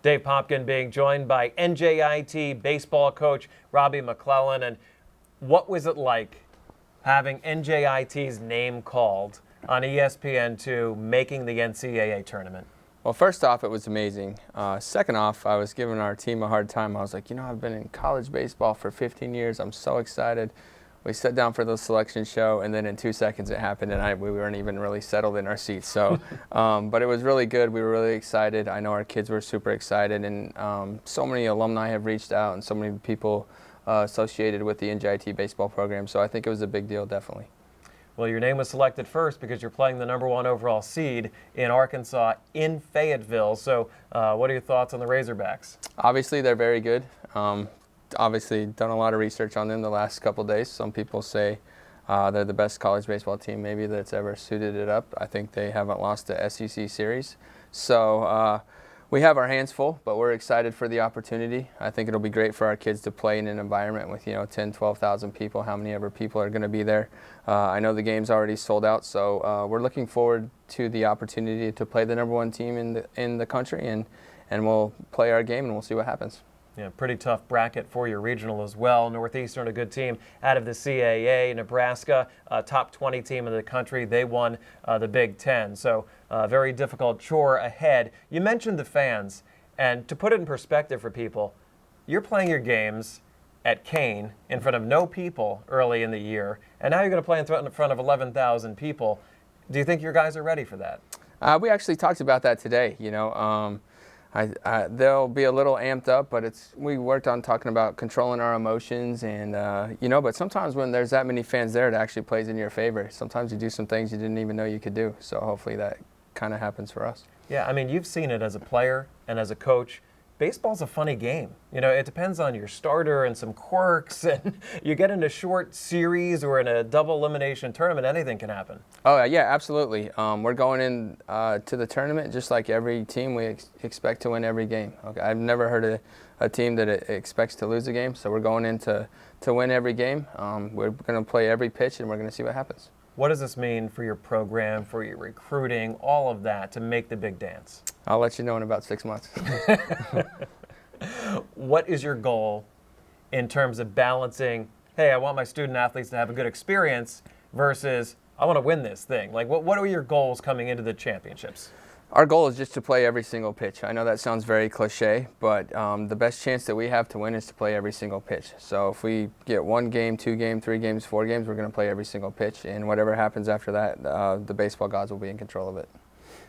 Dave Popkin being joined by NJIT baseball coach Robbie McClellan. And what was it like having NJIT's name called on ESPN2 making the NCAA tournament? Well, first off, it was amazing. Second off, I was giving our team a hard time. I was like, I've been in college baseball for 15 years. I'm so excited. We sat down for the selection show, and then in 2 seconds it happened, and we weren't even really settled in our seats. So, but it was really good. We were really excited. I know our kids were super excited, and so many alumni have reached out, and so many people associated with the NJIT baseball program. So I think it was a big deal, definitely. Well, your name was selected first because you're playing the #1 overall seed in Arkansas in Fayetteville. So what are your thoughts on the Razorbacks? Obviously, they're very good. Obviously, done a lot of research on them the last couple of days. Some people say they're the best college baseball team maybe that's ever suited it up. I think they haven't lost the SEC series. So we have our hands full, but we're excited for the opportunity. I think it'll be great for our kids to play in an environment with 10, 12,000 people, how many ever people are going to be there. I know the game's already sold out, so we're looking forward to the opportunity to play the #1 team in the country, and we'll play our game and we'll see what happens. Yeah, pretty tough bracket for your regional as well. Northeastern, a good team out of the CAA. Nebraska, a top 20 team in the country. They won the Big Ten. So very difficult chore ahead. You mentioned the fans. And to put it in perspective for people, you're playing your games at Kane in front of no people early in the year. And now you're going to play in front of 11,000 people. Do you think your guys are ready for that? We actually talked about that today. They'll be a little amped up, but we worked on talking about controlling our emotions, and but sometimes when there's that many fans there, it actually plays in your favor. Sometimes you do some things you didn't even know you could do, so hopefully that kind of happens for us. Yeah, I mean, you've seen it as a player and as a coach. Baseball's a funny game. It depends on your starter and some quirks, and you get in a short series or in a double elimination tournament, anything can happen. Oh, yeah, absolutely. We're going in to the tournament just like every team. We expect to win every game. Okay, I've never heard of a team that expects to lose a game, so we're going in to win every game. We're going to play every pitch, and we're going to see what happens. What does this mean for your program, for your recruiting, all of that to make the big dance? I'll let you know in about 6 months. What is your goal in terms of balancing, hey, I want my student athletes to have a good experience versus I want to win this thing? Like, what are your goals coming into the championships? Our goal is just to play every single pitch. I know that sounds very cliche, but the best chance that we have to win is to play every single pitch. So if we get 1 game, 2 games, 3 games, 4 games, we're going to play every single pitch. And whatever happens after that, the baseball gods will be in control of it.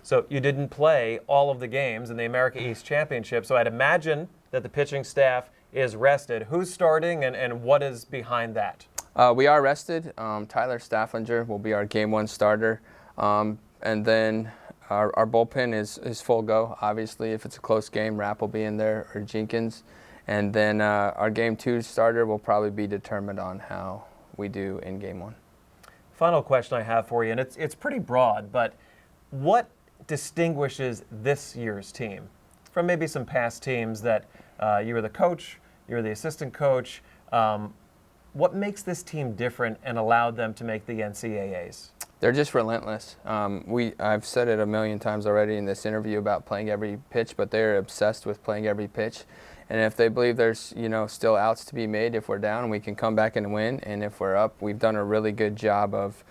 So you didn't play all of the games in the America East Championship, so I'd imagine that the pitching staff is rested. Who's starting and what is behind that? We are rested. Tyler Stafflinger will be our Game 1 starter. And then our bullpen is full go. Obviously, if it's a close game, Rapp will be in there or Jenkins. And then our Game 2 starter will probably be determined on how we do in Game 1. Final question I have for you, and it's pretty broad, but what distinguishes this year's team from maybe some past teams that you were the coach, you were the assistant coach? What makes this team different and allowed them to make the NCAAs? They're just relentless. I've said it a million times already in this interview about playing every pitch, but they're obsessed with playing every pitch. And if they believe there's still outs to be made, if we're down, we can come back and win. And if we're up, we've done a really good job of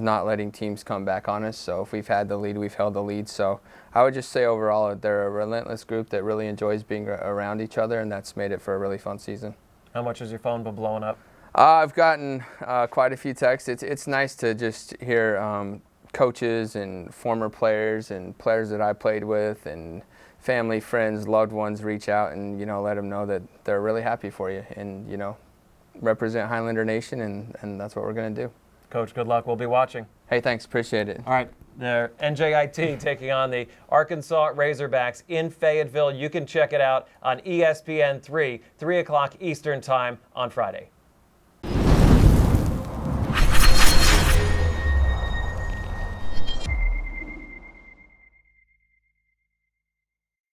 not letting teams come back on us. So if we've had the lead, we've held the lead. So I would just say overall they're a relentless group that really enjoys being around each other, and that's made it for a really fun season. How much has your phone been blowing up? I've gotten quite a few texts. It's nice to just hear coaches and former players and players that I played with and family, friends, loved ones reach out and let them know that they're really happy for you and represent Highlander Nation, and that's what we're going to do. Coach, good luck. We'll be watching. Hey, thanks. Appreciate it. All right. The NJIT taking on the Arkansas Razorbacks in Fayetteville. You can check it out on ESPN3, 3 o'clock Eastern Time on Friday.